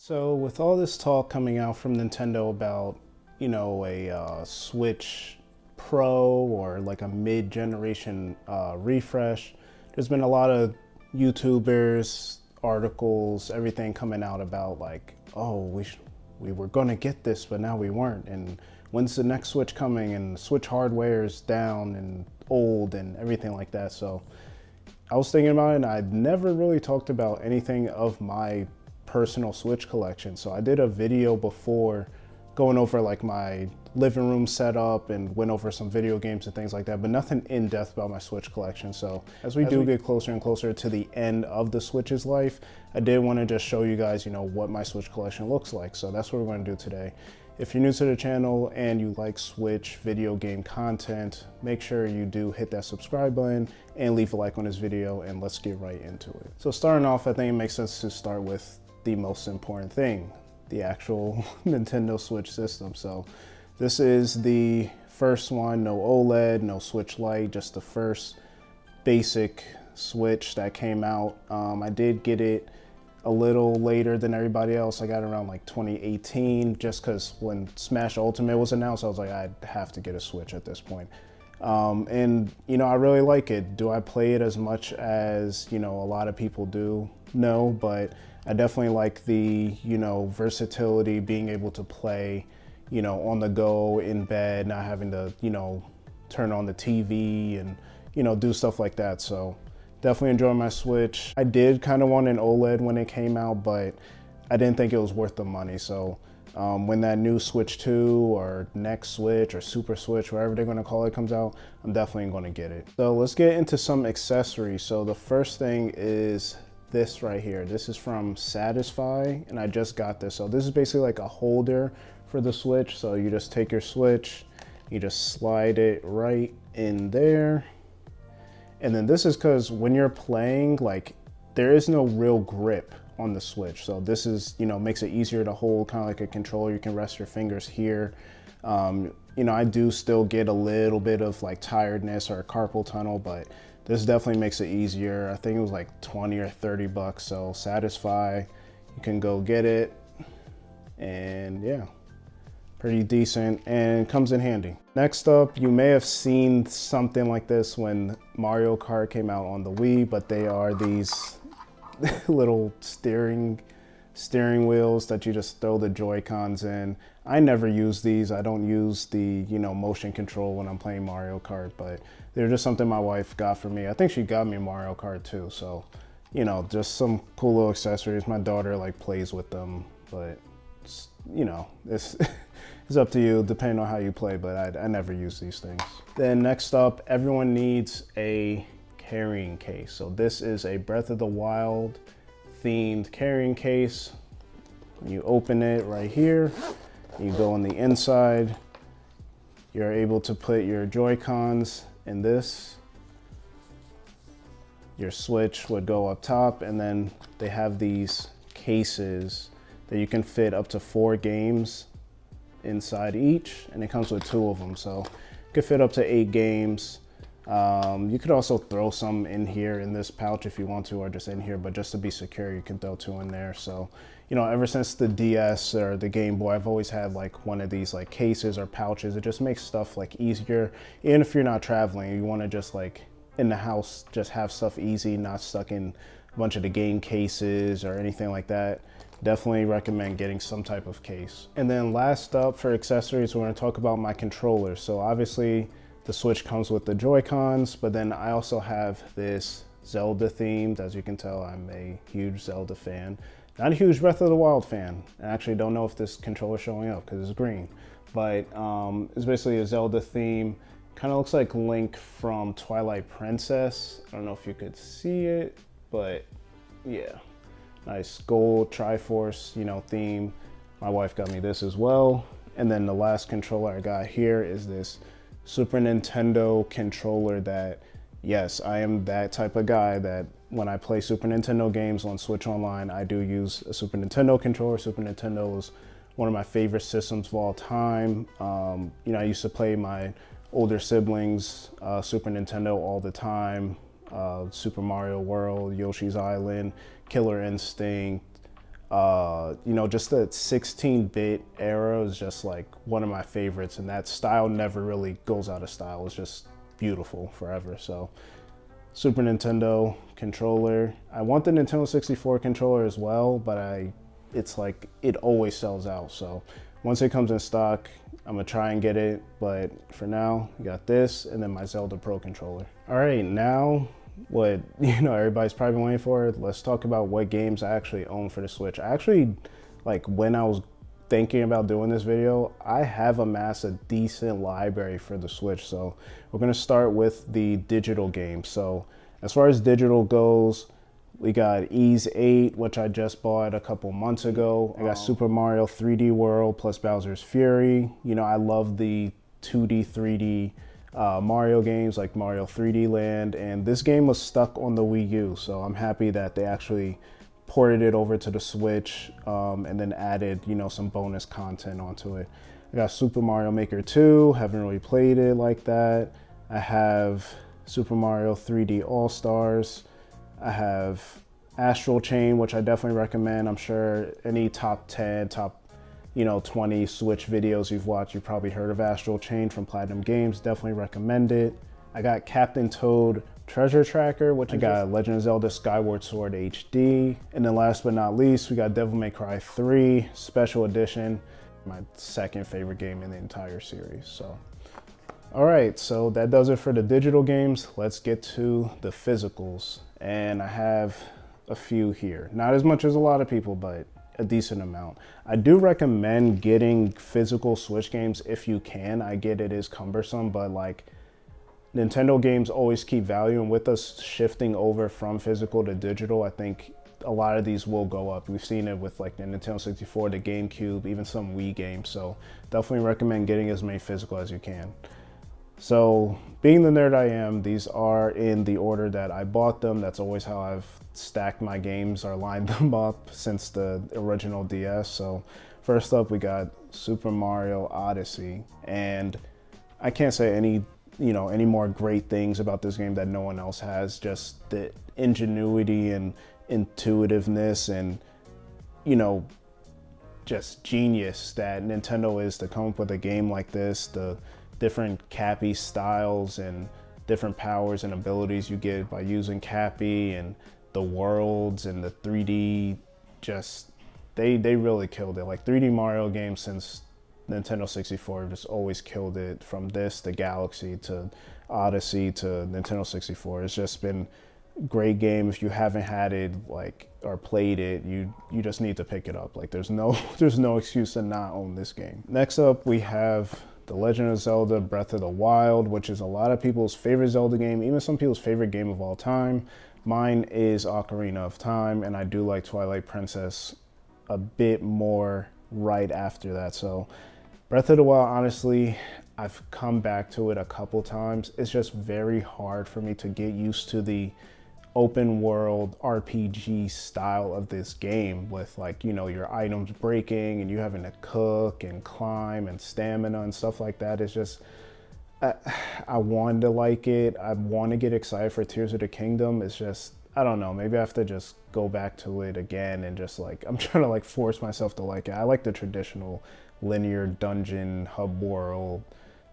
So with all this talk coming out from Nintendo about, a Switch Pro or like a mid-generation refresh, there's been a lot of YouTubers, articles, everything coming out about like, oh, we were gonna get this, but now we weren't. And when's the next Switch coming? And Switch hardware is down and old and everything like that. So I was thinking about it, and I'd never really talked about anything of my personal Switch collection. So I did a video before going over like my living room setup and went over some video games and things like that, but nothing in depth about my Switch collection. So as we get closer and closer to the end of the Switch's life, I did want to just show you guys, what my Switch collection looks like. So that's what we're going to do today. If you're new to the channel and you like Switch video game content, make sure you do hit that subscribe button and leave a like on this video, and let's get right into it. So starting off, I think it makes sense to start with the most important thing, the actual Nintendo Switch system. So this is the first one, no OLED, no Switch Lite, just the first basic Switch that came out. I did get it a little later than everybody else. I got it around like 2018, just because when Smash Ultimate was announced, I was like, I'd have to get a Switch at this point. And I really like it. Do I play it as much as, a lot of people do? No, but I definitely like the, versatility, being able to play, on the go, in bed, not having to, turn on the TV and, do stuff like that. So definitely enjoy my Switch. I did kind of want an OLED when it came out, but I didn't think it was worth the money. So when that new Switch 2 or next Switch or Super Switch, whatever they're going to call it, comes out, I'm definitely going to get it. So let's get into some accessories. So the first thing is this right here. This is from Satisfy, and I just got this. So this is basically like a holder for the Switch. So you just take your Switch, you just slide it right in there. And then this is because when you're playing, like, there is no real grip on the Switch. So this is, makes it easier to hold, kind of like a controller. You can rest your fingers here. I do still get a little bit of like tiredness or carpal tunnel, but this definitely makes it easier. I think it was like 20 or 30 bucks. So Satisfy, you can go get it. And yeah, pretty decent and comes in handy. Next up, you may have seen something like this when Mario Kart came out on the Wii, but they are these little steering wheels that you just throw the Joy-Cons in. I never use these. I don't use the, motion control when I'm playing Mario Kart, but they're just something my wife got for me. I think she got me Mario Kart too. So, just some cool little accessories. My daughter like plays with them, but it's, it's up to you depending on how you play, but I never use these things. Then next up, everyone needs a carrying case. So this is a Breath of the Wild themed carrying case. You open it right here, you go on the inside, you're able to put your Joy-Cons in this. Your Switch would go up top, and then they have these cases that you can fit up to 4 games inside each, and it comes with 2 of them. So you could fit up to 8 games. You could also throw some in here in this pouch if you want to, or just in here, but just to be secure, you can throw 2 in there. So, ever since the DS or the Game Boy, I've always had like one of these like cases or pouches. It just makes stuff like easier. Even if you're not traveling, you want to just like in the house, just have stuff easy, not stuck in a bunch of the game cases or anything like that. Definitely recommend getting some type of case. And then last up for accessories, we're going to talk about my controller. So obviously the Switch comes with the Joy-Cons, but then I also have this Zelda themed. As you can tell, I'm a huge Zelda fan. Not a huge Breath of the Wild fan. I actually don't know if this controller's showing up because it's green. But it's basically a Zelda theme. Kind of looks like Link from Twilight Princess. I don't know if you could see it, but yeah. Nice gold Triforce, theme. My wife got me this as well. And then the last controller I got here is this Super Nintendo controller that, yes, I am that type of guy that when I play Super Nintendo games on Switch Online, I do use a Super Nintendo controller. Super Nintendo is one of my favorite systems of all time. I used to play my older siblings Super Nintendo all the time. Super Mario World, Yoshi's Island, Killer Instinct, You know, just the 16-bit era is just like one of my favorites, and that style never really goes out of style. It's just beautiful forever. So Super Nintendo controller. I want the Nintendo 64 controller as well, but it's like it always sells out. So once it comes in stock, I'm gonna try and get it, but for now, I got this and then my Zelda Pro controller. All right, now what everybody's probably been waiting for, let's talk about what games I actually own for the Switch. I actually, like, when I was thinking about doing this video, I have amassed a decent library for the Switch. So we're gonna start with the digital games. So as far as digital goes, we got Ys 8, which I just bought a couple months ago. I got Super Mario 3D World plus Bowser's Fury. You know, I love the 2D, 3D Mario games like Mario 3D Land, and this game was stuck on the Wii U, so I'm happy that they actually ported it over to the Switch and then added, some bonus content onto it. I got Super Mario Maker 2, haven't really played it like that. I have Super Mario 3D All-Stars. I have Astral Chain, which I definitely recommend. I'm sure any top 10, top 20 Switch videos you've watched, you've probably heard of Astral Chain from Platinum Games. Definitely recommend it. I got Captain Toad Treasure Tracker, which I got Legend of Zelda Skyward Sword HD. And then last but not least, we got Devil May Cry 3 Special Edition, my second favorite game in the entire series. So, all right, so that does it for the digital games. Let's get to the physicals. And I have a few here. Not as much as a lot of people, but a decent amount. I do recommend getting physical Switch games if you can. I get it is cumbersome, but like Nintendo games always keep value, and with us shifting over from physical to digital, I think a lot of these will go up. We've seen it with like the Nintendo 64, the GameCube, even some Wii games. So definitely recommend getting as many physical as you can. So being the nerd I am, these are in the order that I bought them. That's always how I've stacked my games or lined them up since the original DS. So first up, we got Super Mario Odyssey. And I can't say any more great things about this game that no one else has. Just the ingenuity and intuitiveness and, just genius that Nintendo is to come up with a game like this. The different Cappy styles and different powers and abilities you get by using Cappy, and the worlds and the 3D, just they really killed it. Like 3D Mario games since Nintendo 64 just always killed it, from this to Galaxy to Odyssey to Nintendo 64. It's just been a great game. If you haven't had it or played it, you just need to pick it up. Like there's no excuse to not own this game. Next up, we have The Legend of Zelda Breath of the Wild, which is a lot of people's favorite Zelda game, even some people's favorite game of all time. Mine is Ocarina of Time, and I do like Twilight Princess a bit more right after that. So Breath of the Wild, honestly, I've come back to it a couple times. It's just very hard for me to get used to the open world RPG style of this game, with your items breaking and you having to cook and climb and stamina and stuff like that. It's just I wanted to like it. I want to get excited for Tears of the Kingdom. It's just, I don't know, maybe I have to just go back to it again and just I'm trying to force myself to like it. I like the traditional linear dungeon hub world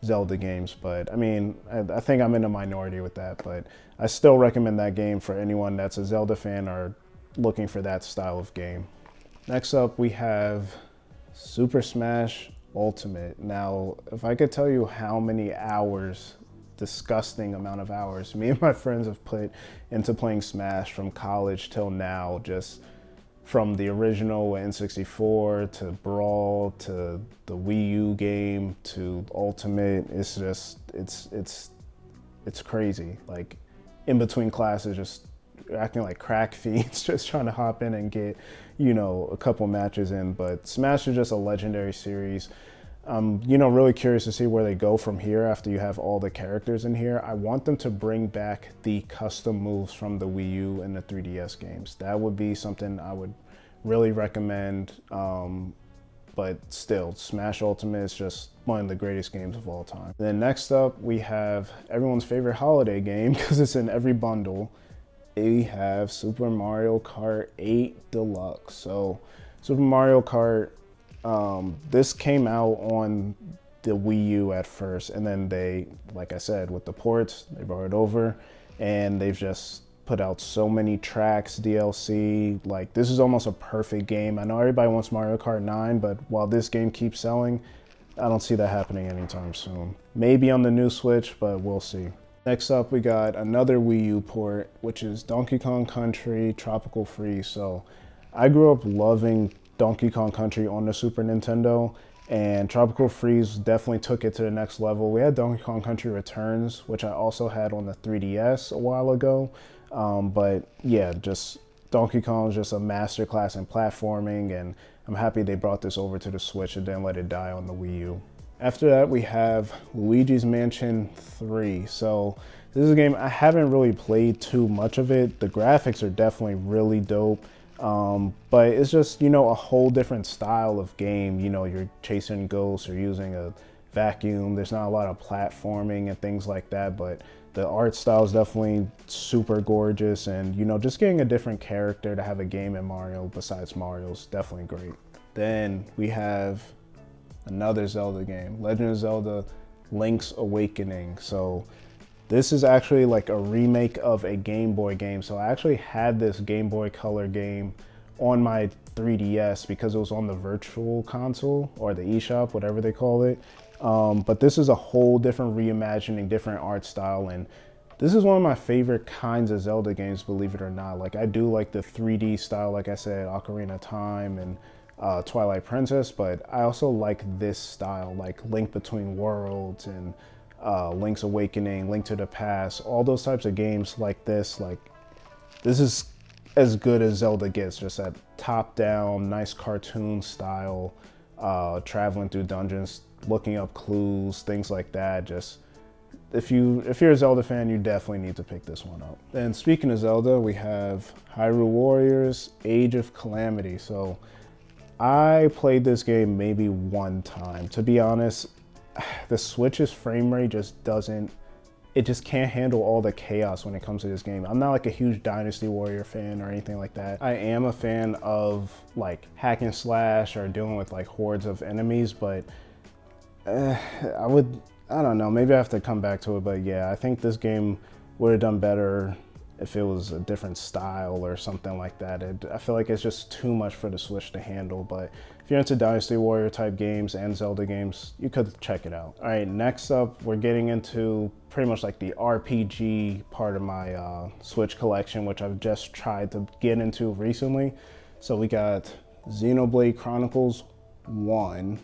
Zelda games, but I mean, I think I'm in a minority with that, but I still recommend that game for anyone that's a Zelda fan or looking for that style of game. Next up, we have Super Smash Ultimate. Now, if I could tell you how many hours, disgusting amount of hours, me and my friends have put into playing Smash from college till now, just from the original N64 to Brawl to the Wii U game to Ultimate. It's just, it's crazy. Like in between classes, just acting like crack fiends, just trying to hop in and get, a couple matches in. But Smash is just a legendary series. Really curious to see where they go from here after you have all the characters in here. I want them to bring back the custom moves from the Wii U and the 3DS games. That would be something I would really recommend. But still, Smash Ultimate is just one of the greatest games of all time. And then next up, we have everyone's favorite holiday game, because it's in every bundle. We have Super Mario Kart 8 Deluxe. So Super Mario Kart, this came out on the Wii U at first, and then they, like I said, with the ports, they brought it over, and they've just put out so many tracks, DLC. Like, this is almost a perfect game. I know everybody wants Mario Kart 9, but while this game keeps selling, I don't see that happening anytime soon. Maybe on the new Switch, but we'll see. Next up, we got another Wii U port, which is Donkey Kong Country Tropical Freeze. So I grew up loving Donkey Kong Country on the Super Nintendo, and Tropical Freeze definitely took it to the next level. We had Donkey Kong Country Returns, which I also had on the 3DS a while ago. But yeah, just Donkey Kong is just a masterclass in platforming, and I'm happy they brought this over to the Switch and didn't let it die on the Wii U. After that, we have Luigi's Mansion 3. So this is a game I haven't really played too much of it. The graphics are definitely really dope. But it's just, you know, a whole different style of game. You know, you're chasing ghosts, you're using a vacuum. There's not a lot of platforming and things like that, but the art style is definitely super gorgeous, and, you know, just getting a different character to have a game in Mario besides Mario's definitely great. Then we have another Zelda game, Legend of Zelda Link's Awakening. So this is actually like a remake of a Game Boy game. So I actually had this Game Boy Color game on my 3DS because it was on the Virtual Console or the eShop, whatever they call it. But this is a whole different reimagining, different art style, and this is one of my favorite kinds of Zelda games, believe it or not. Like, I do like the 3D style, like I said, Ocarina of Time and Twilight Princess, but I also like this style, like Link Between Worlds and Link's Awakening, Link to the Past, all those types of games like this. Like, this is as good as Zelda gets, just that top-down, nice cartoon style, traveling through dungeons, looking up clues, things like that. Just if you're a Zelda fan, you definitely need to pick this one up. And speaking of Zelda, we have Hyrule Warriors Age of Calamity. So I played this game maybe one time. To be honest, the Switch's frame rate just doesn't, it just can't handle all the chaos when it comes to this game. I'm not like a huge Dynasty Warrior fan or anything like that. I am a fan of like hack and slash or dealing with like hordes of enemies, but I don't know, maybe I have to come back to it. But yeah, I think this game would have done better if it was a different style or something like that. I feel like it's just too much for the Switch to handle, but if you're into Dynasty Warrior type games and Zelda games, you could check it out. All right, next up, we're getting into pretty much like the RPG part of my Switch collection, which I've just tried to get into recently. So we got Xenoblade Chronicles 1.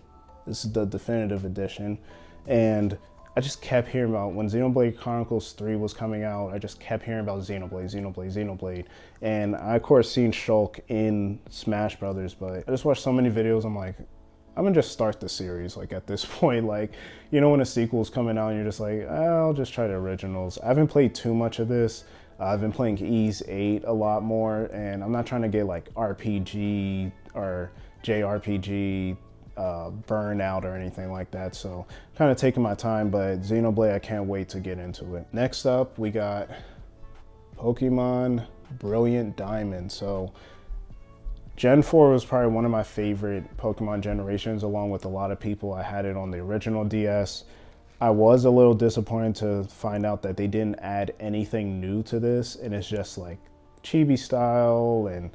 This is the definitive edition. And I just kept hearing about, when Xenoblade Chronicles 3 was coming out, I just kept hearing about Xenoblade. And I, of course, seen Shulk in Smash Brothers, but I just watched so many videos, I'm like, I'm gonna just start the series, like, at this point. Like, you know, when a sequel's coming out and you're just like, I'll just try the originals. I haven't played too much of this. I've been playing Ys 8 a lot more, and I'm not trying to get like RPG or JRPG burnout or anything like that, so kind of taking my time. But Xenoblade, I can't wait to get into it. Next up, we got Pokemon Brilliant Diamond. So Gen 4 was probably one of my favorite Pokemon generations, along with a lot of people. I had it on the original DS. I was a little disappointed to find out that they didn't add anything new to this, and it's just like chibi style, and,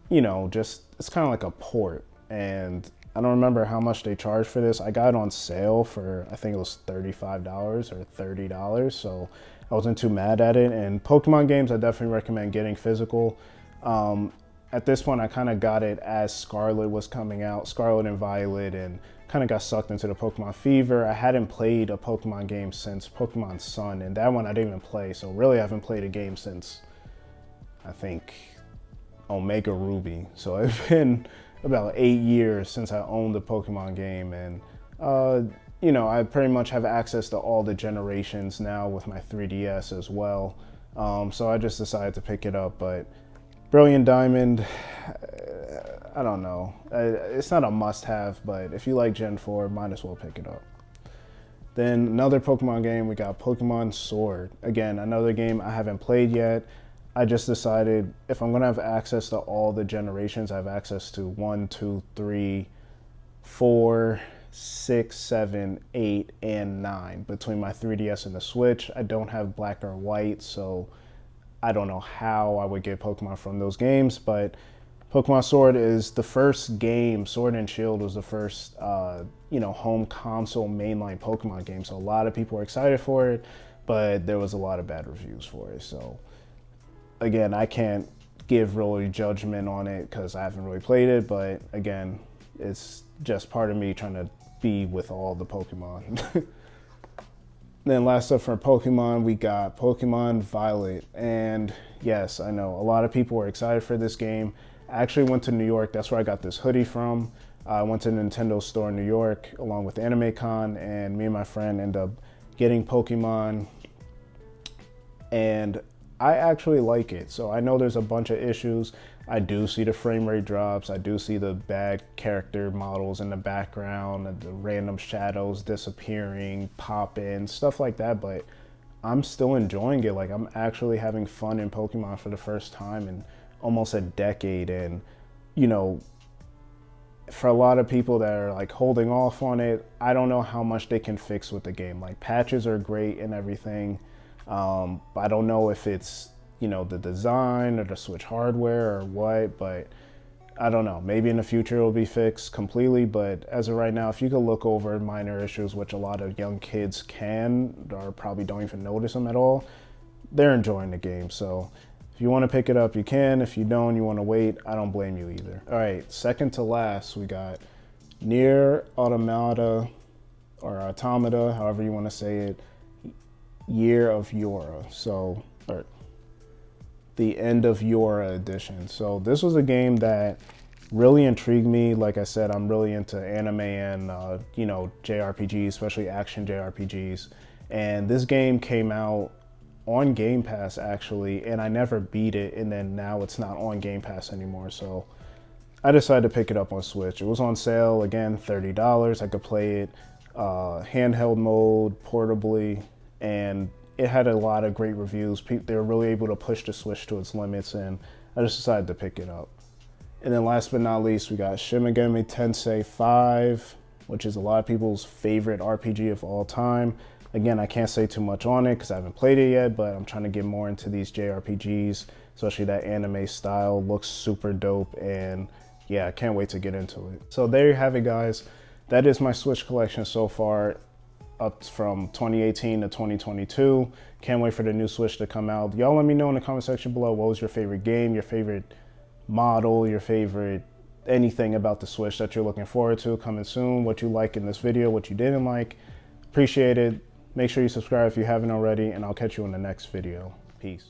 you know, just, it's kind of like a port. And I don't remember how much they charged for this. I got it on sale for, I think it was $35 or $30, so I wasn't too mad at it. And Pokemon games, I definitely recommend getting physical. At this point, I kind of got it as Scarlet was coming out, Scarlet and Violet, and kind of got sucked into the Pokemon fever. I hadn't played a Pokemon game since Pokemon Sun, and that one I didn't even play. So really, I haven't played a game since, I think, Omega Ruby. So it's been about 8 years since I owned the Pokemon game, and you know, I pretty much have access to all the generations now with my 3DS as well. So I just decided to pick it up. But Brilliant Diamond, I don't know. It's not a must-have, but if you like Gen 4, might as well pick it up. Then another Pokemon game, we got Pokemon Sword. Again, another game I haven't played yet. I just decided if I'm gonna have access to all the generations, I have access to 1, 2, 3, 4, 6, 7, 8, and 9 between my 3DS and the Switch. I don't have black or white, so I don't know how I would get Pokemon from those games, but Pokemon Sword is the first game. Sword and Shield was the first, home console mainline Pokemon game. So a lot of people were excited for it, but there was a lot of bad reviews for it. So again, I can't give really judgment on it because I haven't really played it. But again, it's just part of me trying to be with all the Pokemon. Then last up for Pokemon, we got Pokemon Violet. And yes, I know a lot of people were excited for this game. I actually went to New York. That's where I got this hoodie from. I went to the Nintendo store in New York along with AnimeCon, and me and my friend ended up getting Pokemon. And I actually like it. So I know there's a bunch of issues. I do see the frame rate drops. I do see the bad character models in the background and the random shadows disappearing, popping, stuff like that. But I'm still enjoying it. Like, I'm actually having fun in Pokemon for the first time in almost a decade. And, for a lot of people that are like holding off on it, I don't know how much they can fix with the game. Like, patches are great and everything. I don't know if it's, the design or the Switch hardware or what, but I don't know. Maybe in the future it'll be fixed completely, but as of right now, if you could look over minor issues, which a lot of young kids can, or probably don't even notice them at all, they're enjoying the game. So if you want to pick it up, you can. If you don't, you want to wait, I don't blame you either. All right, second to last, we got Nier Automata, or Automata, however you want to say it, Year of Yora. So, or the End of Yora edition. So this was a game that really intrigued me. Like I said, I'm really into anime and JRPGs, especially action JRPGs. And this game came out on Game Pass actually, and I never beat it, and then now it's not on Game Pass anymore. So I decided to pick it up on Switch. It was on sale, again, $30. I could play it handheld mode, portably, and it had a lot of great reviews. They were really able to push the Switch to its limits, and I just decided to pick it up. And then last but not least, we got Shin Megami Tensei 5, which is a lot of people's favorite RPG of all time. Again, I can't say too much on it because I haven't played it yet, but I'm trying to get more into these JRPGs, especially that anime style. Looks super dope, and yeah, I can't wait to get into it. So there you have it, guys. That is my Switch collection so far, up from 2018 to 2022. Can't wait for the new Switch to come out. Y'all let me know in the comment section below, what was your favorite game, your favorite model, your favorite anything about the Switch that you're looking forward to coming soon, what you like in this video, what you didn't like. Appreciate it. Make sure you subscribe if you haven't already, and I'll catch you in the next video. Peace.